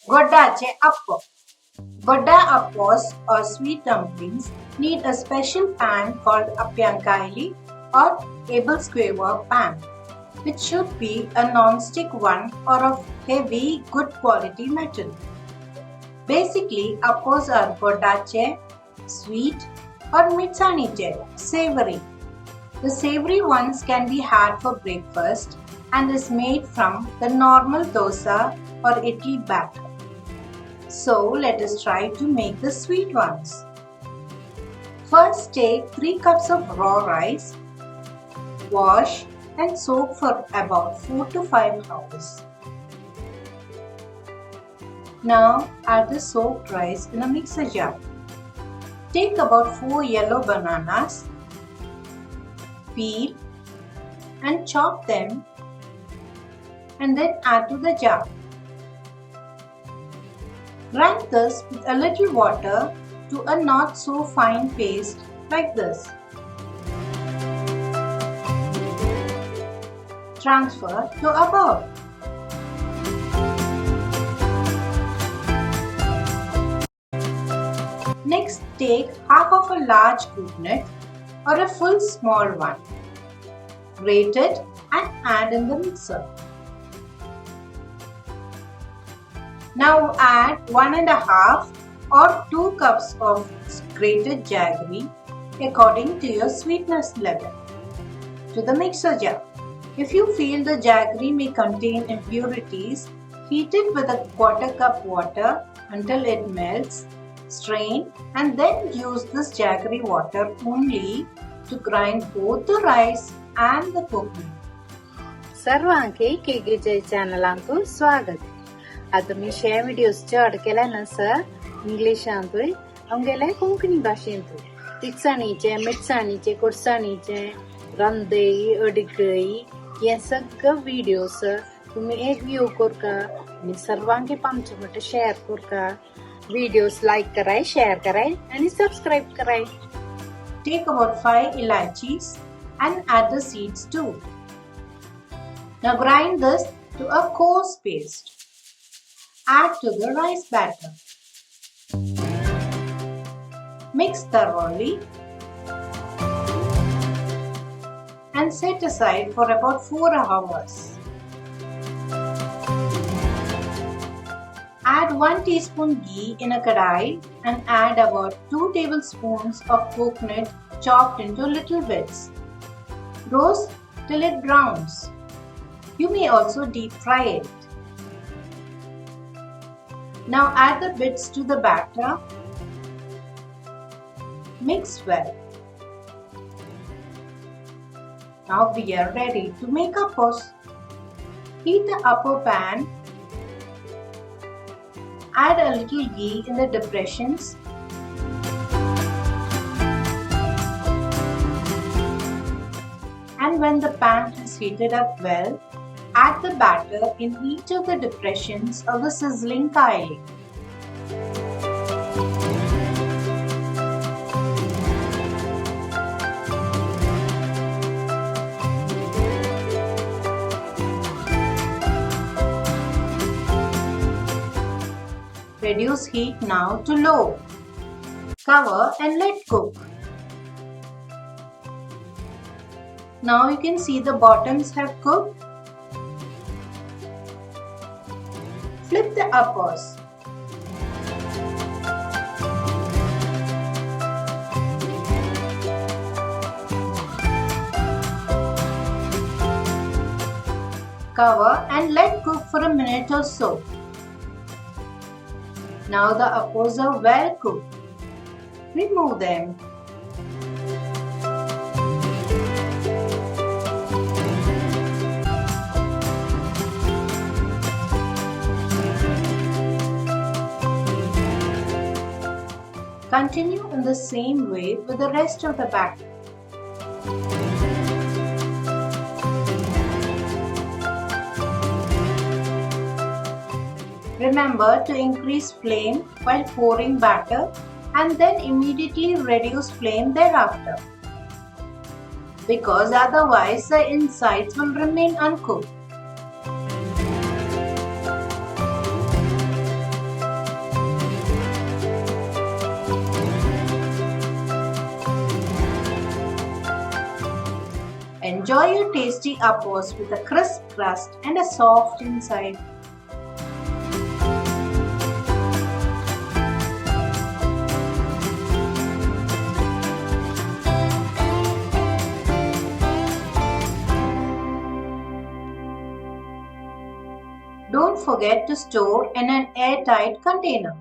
Goddache Appo. Godda appos or sweet dumplings need a special pan called Appiankaili or able square pan, which should be a non-stick one or of heavy, good quality metal. Basically, appos are goddache, sweet, or mitsaniche, savory. The savory ones can be had for breakfast and is made from the normal dosa or idli batter. So let us try to make the sweet ones. First take 3 cups of raw rice, wash and soak for about 4 to 5 hours. Now add the soaked rice in a mixer jar. Take about 4 yellow bananas, peel and chop them and then add to the jar. Grind this with a little water to a not so fine paste like this. Transfer to a bowl. Next, take half of a large coconut or a full small one. Grate it and add in the mixer. Now add 1.5 or 2 cups of grated jaggery according to your sweetness level to the mixer jar. If you feel the jaggery may contain impurities, heat it with a quarter cup water until it melts, strain and then use this jaggery water only to grind both the rice and the coconut. सर्वांके केकेचे चॅनलांतून स्वागत. आता मी share videos चड केल्या नसर इंग्लिशांतूय आमगेले कोंकणी भाशेंतूय तिकसाणीचे मिरसाणीचे कुडसाणीचे रंदेई अडगई हे सगळे videos तुम्ही एक view करका आणि सर्वांके पामचे म्हटलं शेअर करका. व्हिडिओज लाईक कराय, शेअर कराय आणि सबस्क्राईब कराय. Take about 5 ilaichis and add the seeds too. Now grind this to a coarse paste. Add to the rice batter. Mix thoroughly and set aside for about 4 hours. Add 1 teaspoon ghee in a kadai and add about 2 tablespoons of coconut chopped into little bits. Roast till it browns. You may also deep fry it. Now add the bits to the batter. Mix well. Now we are ready to make appos. Heat the appo pan. Add a little ghee in the depressions. And when the pan has heated up well, add the batter in each of the depressions of the sizzling kaili. Reduce heat now to low. Cover and let cook. Now you can see the bottoms have cooked. Flip the appos. Cover and let cook for a minute or so. Now the appos are well cooked. Remove them. Continue in the same way with the rest of the batter. Remember to increase flame while pouring batter and then immediately reduce flame thereafter, because otherwise the insides will remain uncooked. Enjoy your tasty appos with a crisp crust and a soft inside. Don't forget to store in an airtight container.